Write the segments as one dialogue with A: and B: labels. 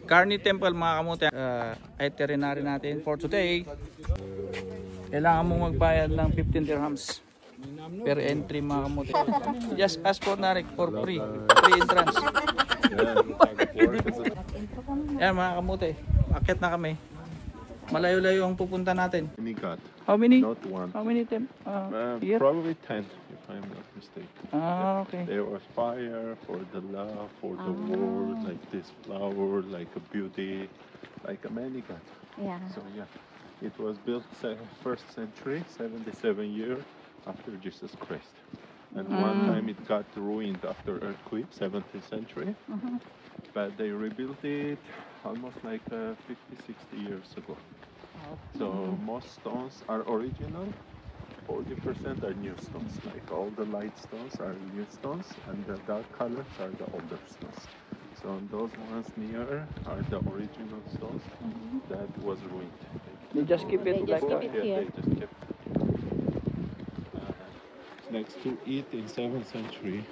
A: Garni Temple mga kamote, itinerary natin for today. Kailangan mo magbayad ng 15 dirhams per entry mga kamote. Just ask for Narek for free entrance. Yan mga kamote, akit na kami. Malayo-layo ang pupunta natin. How many?
B: Not one.
A: How many here?
B: Probably 10, if I'm not mistaken.
A: Ah, okay.
B: There was fire for the love, for the world, like this flower, like a beauty, like a many god.
C: Yeah.
B: So yeah, it was built first century, 77 years after Jesus Christ. And one time it got ruined after earthquake, 17th century. But they rebuilt it almost like 50, 60 years ago. So most stones are original, 40% are new stones. Like all the light stones are new stones, and the dark colors are the older stones. So those ones near are the original stones that was ruined.
A: They just keep it like that.
B: Yeah, they just kept it. Next to it in 7th century,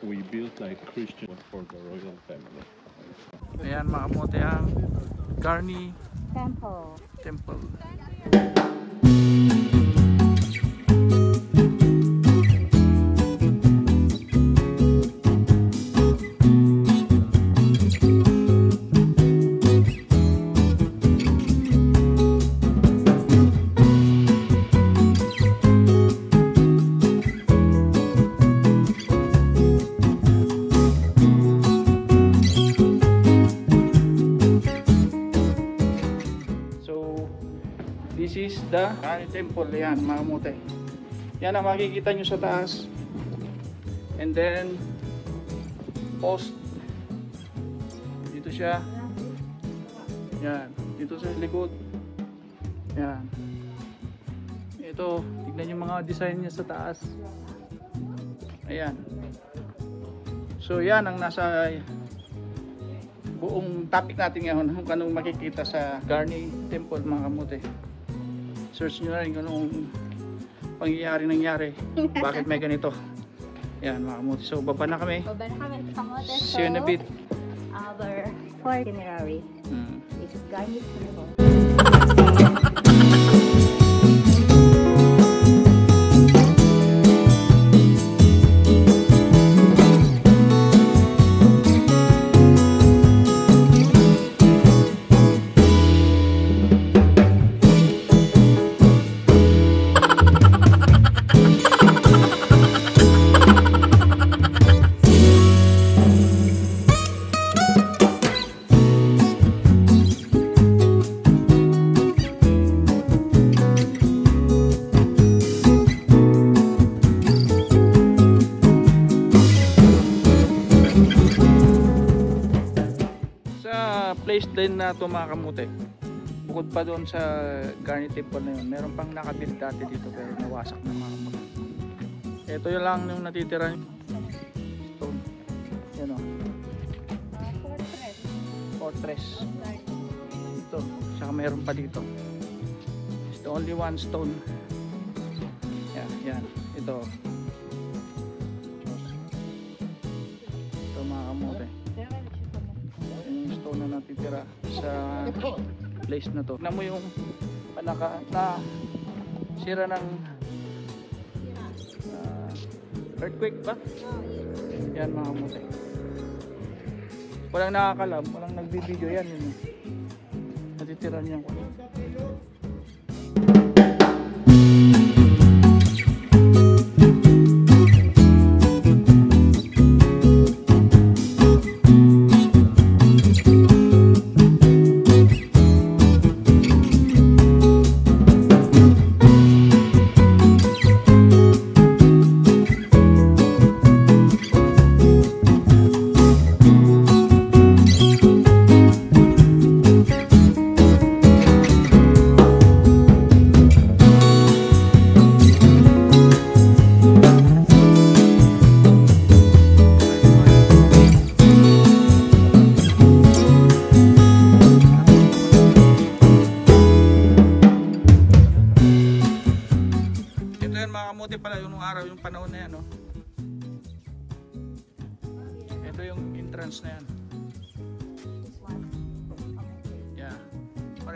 B: we built like Christian for the royal family.
A: Ayan mga kamote ang Garni Temple. This is the Garni Temple. Yan mga kamote. Yan ang makikita nyo sa taas. And then post. Dito siya. Yan. Dito sa likod. Yan. Ito. Tignan yung mga design niya sa taas. Ayan. So yan ang nasa buong topic natin ngayon. Kung anong makikita sa Garni Temple mga kamote. Search nyo na rin kung anong pangyayari nangyari. Bakit may ganito. Yan mga kamote. So baba na kami. See you in a bit.
C: Our itinerary is Garni Temple.
A: Place din na ito mga kamote. Bukod pa doon sa Garni Temple na yun, meron pang nakabuild dati dito pero nawasak na mga kamote. Ito yun lang yung natitira stone. Yan o. Fortress. Ito. Saka meron pa dito. It's the only one stone. Yan. Ito. Ito mga kamote. Na natitira sa place na to. Tignan mo yung panaka na sira ng earthquake ba? Yan mga kamote. Walang nakakalam, walang nagbibideo yan yun. Natitira niyan ko.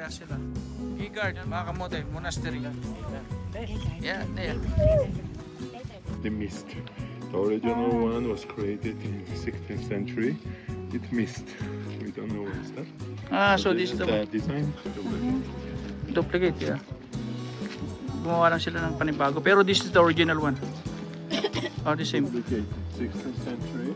A: Pareha sila. Gigard, mga kamote, monastery. Yeah, yeah.
B: The mist. The original one was created in the 16th century. It missed. We don't know what's that.
A: Ah,
B: But
A: so this is the
B: design.
A: duplicate, yeah. Gumawa lang sila ng panibago. Pero this is the original one. Oh, the same.
B: Duplicate. 16th century.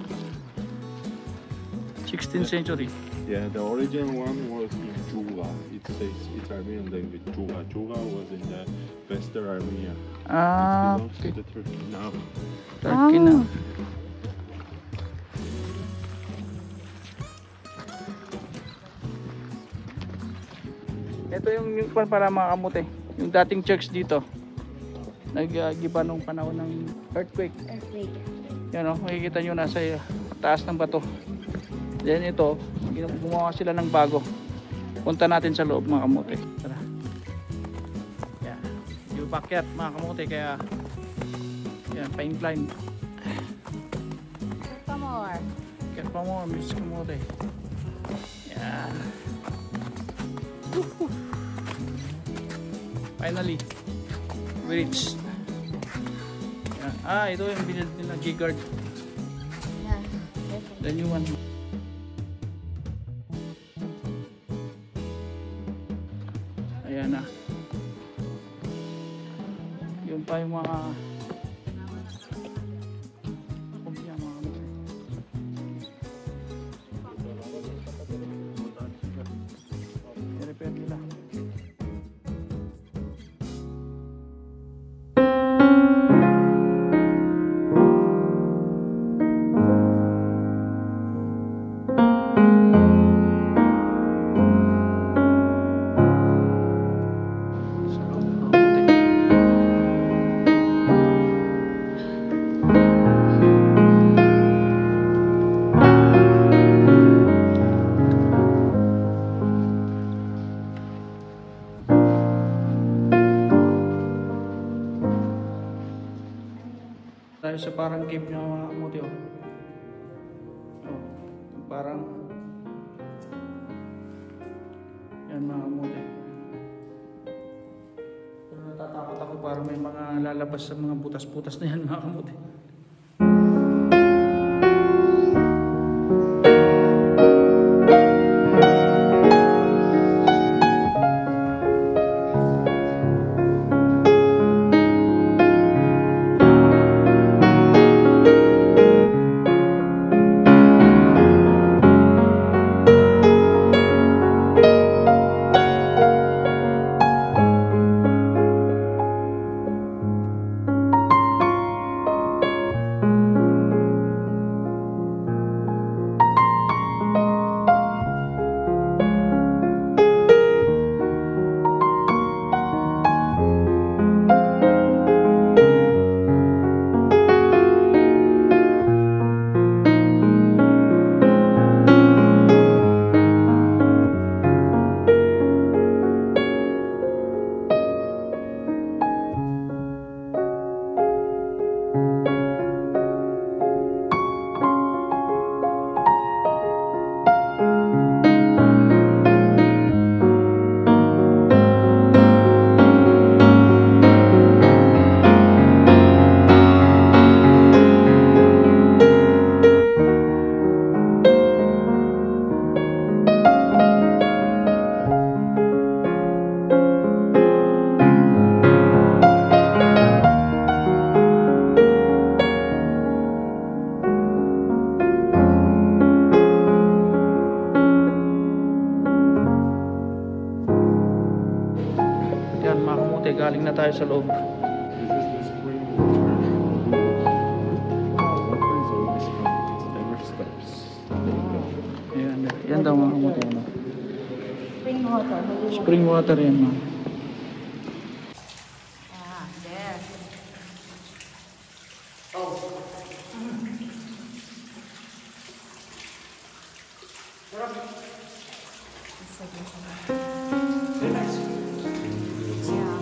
A: 16th century.
B: Yeah, the original one was in Juga. It says it's Armenian language. Juga. Juga was in the Western Armenia.
A: Ah,
B: Belongs
A: okay.
B: to the Turkey now.
A: Turkey na. Ito yung para mga kamote. Yung dating church dito. Nag-giba nung panahon ng earthquake.
C: Earthquake.
A: Yan o, makikita nyo nasa taas ng bato. Then ito, gumawa sila ng bago. Punta natin sa loob mga kamote. Tara. Yan. Yung backyard mga kamote, kaya yan, pa-incline.
C: Come more.
A: Get pa mo, Miss Kamote. Yan. Finally, we reached. Yan. Ah, ito yung binili nila, Gigard.
C: Yeah.
A: The new one. Ayan na. Yun pa yung mga kumpanya, mga kamote. I-repair nila. Tayo sa parang cave niya mga kamote, oh. Oh, parang yan mga kamote. Pero natatakot ako, parang may mga lalabas sa mga butas-butas na yan mga kamote. Yan mga kamote, galing na tayo sa loob.
B: This is the spring water. Water is always from it never stops. There you go.
A: Ayan, yan daw mga kamote. Ano?
C: Spring water.
A: Spring water yan mga.
C: Ah, there. Yeah.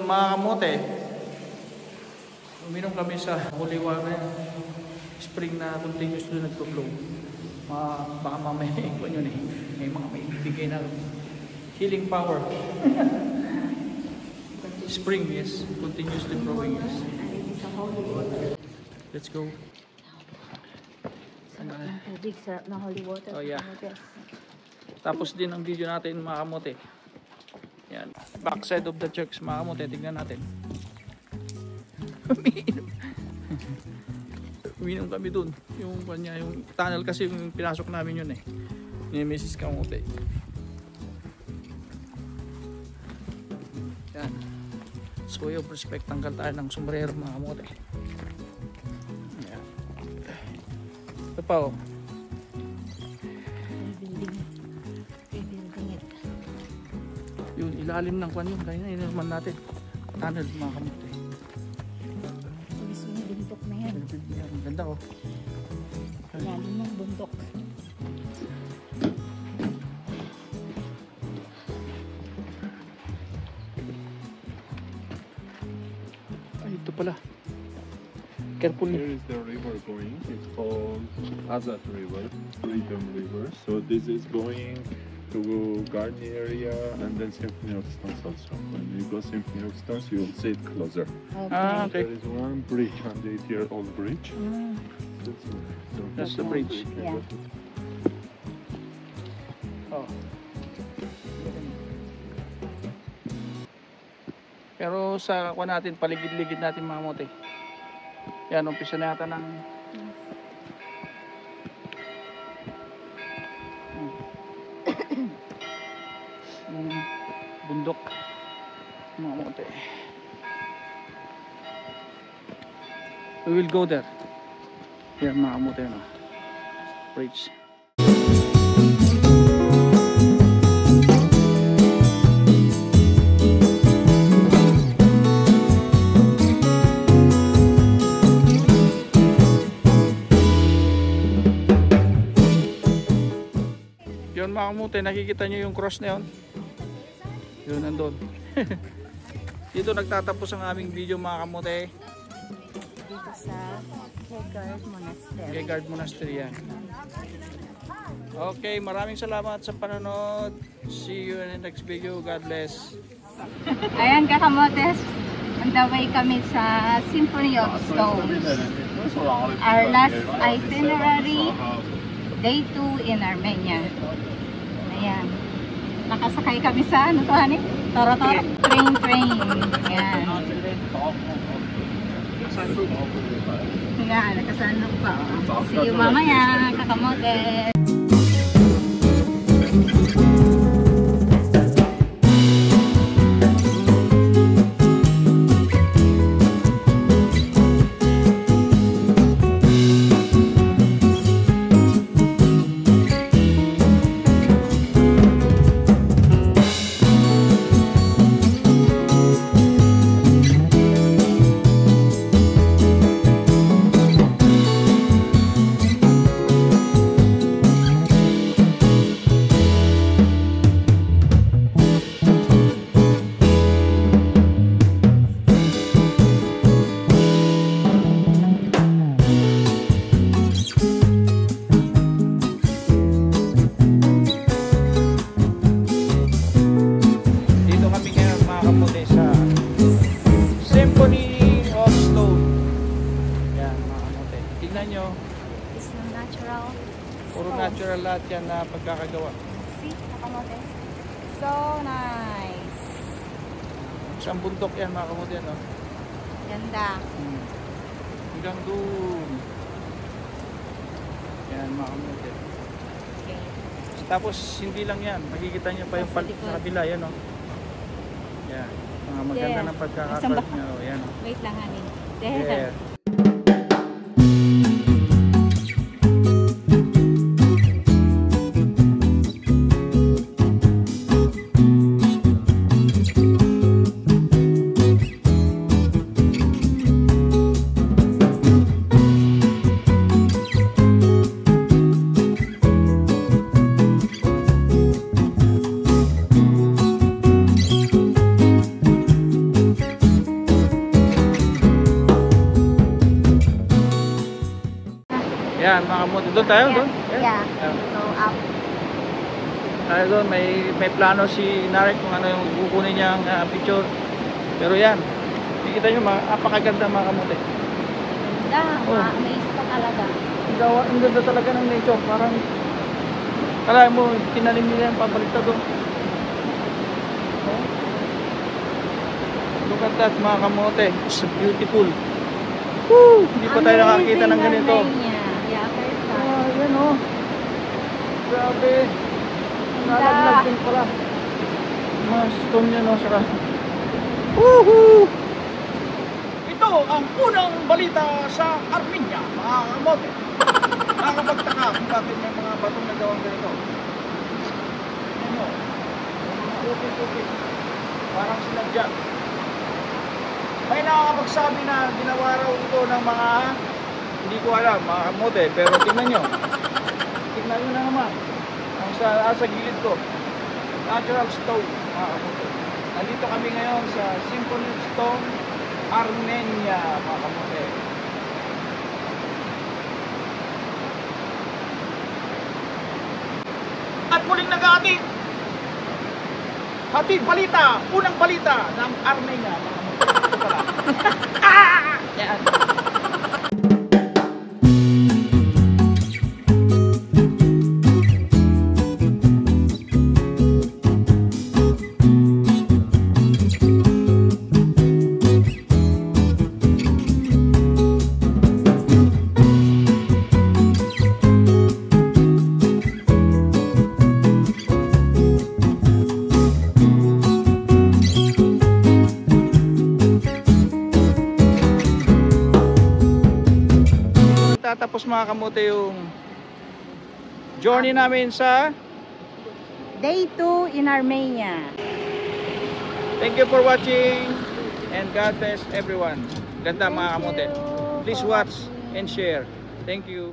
A: mga kamote, uminom kami sa holy water spring na continuous doon nagpo-flow. Baka mamaya ikon yun eh. May mga may ibigay na healing power. Spring, yes. Continuously flowing, yes. Let's go.
C: Ang tubig, sarap na holy water.
A: Oh, yeah. Tapos din ang video natin mga kamote. Yan. Backside of the church mga kamote. Tignan natin. Uminom kami dun. Yung kanya, yung tunnel kasi yung pinasok namin yun eh. Ni Mrs. Kamote. Yan. So yung respect, tanggal tayo ng sombrero mga kamote. Yan. Ito pa oh.
C: Rebuilding it.
A: Yung ilalim ng kwan yun. Kaya na inuman natin. Tunnel mga kamote.
C: Gusto niya bundok na yan.
A: Ang ganda oh.
C: Ilalim ng bundok.
A: Ay, ito pala. Careful.
B: Here is the river going. It's called Azat River, Freedom River. So this is going to garden area and then Symphony of Stones also. When you go Symphony of Stones, you will see it closer.
A: Ah, okay.
B: There is one bridge, 108-year-old bridge.
A: That's the bridge.
C: Yeah.
A: Oh. Pero sa kuha natin, paligid-ligid natin mga mote. Yan, umpisa na yata ng bundok mga mote. We will go there. Yan mga mote na. Bridge. Yun mga kamote, nakikita nyo yung cross na yun? Yun nandun. Dito nagtatapos ang aming video mga kamote.
C: Dito sa Gegard Monastery.
A: Gegard Monastery yan. Okay, maraming salamat sa panonood. See you in the next video. God bless.
C: Ayan kakamotes, on the way kami sa Symphony of Stones. Our last itinerary, day 2 in Armenia. Ayan. Nakasakay kami sa ano to honey? Toro-toro. Train. Ayan. Ayan, nakasanok pa. Oh. See you mamaya, kakamote.
A: Puro natural lahat yan na pagkakagawa.
C: See, kakamote. So nice.
A: Isang bundok yan mga kamote, no?
C: Ganda.
A: Hanggang doon. Yan mga kamote.
C: Okay.
A: Tapos hindi lang yan, makikita nyo pa yung sa kabila, yan o. Yan, mga maganda ng pagkakapark nyo. Yan o.
C: Wait lang honey.
A: There. Doon tayo, doon?
C: Yeah. Go up.
A: Doon, may plano si Narek kung ano yung kukunin niyang picture. Pero yan, nakikita nyo, apakaganda mga kamote.
C: Ganda.
A: Oh.
C: Ma-amaze ka talaga.
A: Ang ganda talaga ng nature. Parang, kala mo, tinanim nila yung pabaliktad doon. Look at that mga kamote. It's beautiful. Woo! Hindi pa tayo nakakita ng ganito.
C: Armenia. Yeah, first time.
A: Yan o. Grabe. Nalaglag din pala. Mga stone yan o. Saka. Woohoo! Ito ang unang balita sa Armenia, mga kamote. Nakakapagtaka kung bakit may mga batong nagawang ganito. Yan o. Tukit-tukit. Parang sinadya. May nakakapagsabi na ginawa raw ito ng mga, hindi ko alam, mga kamote, pero tingnan nyo. Tingnan nyo na naman. Ang sa gilid ko. Natural stone, mga kamote. Nandito kami ngayon sa Symphony of Stone, Armenia, mga kamote. At muling nag-aatid. Hatid balita, unang balita ng Armenia, mga kamote. Ito pala. Yan. Tapos mga kamote yung journey namin sa
C: Day 2 in Armenia.
A: Thank you for watching and God bless everyone. Ganda mga kamote. Please watch and share. Thank you.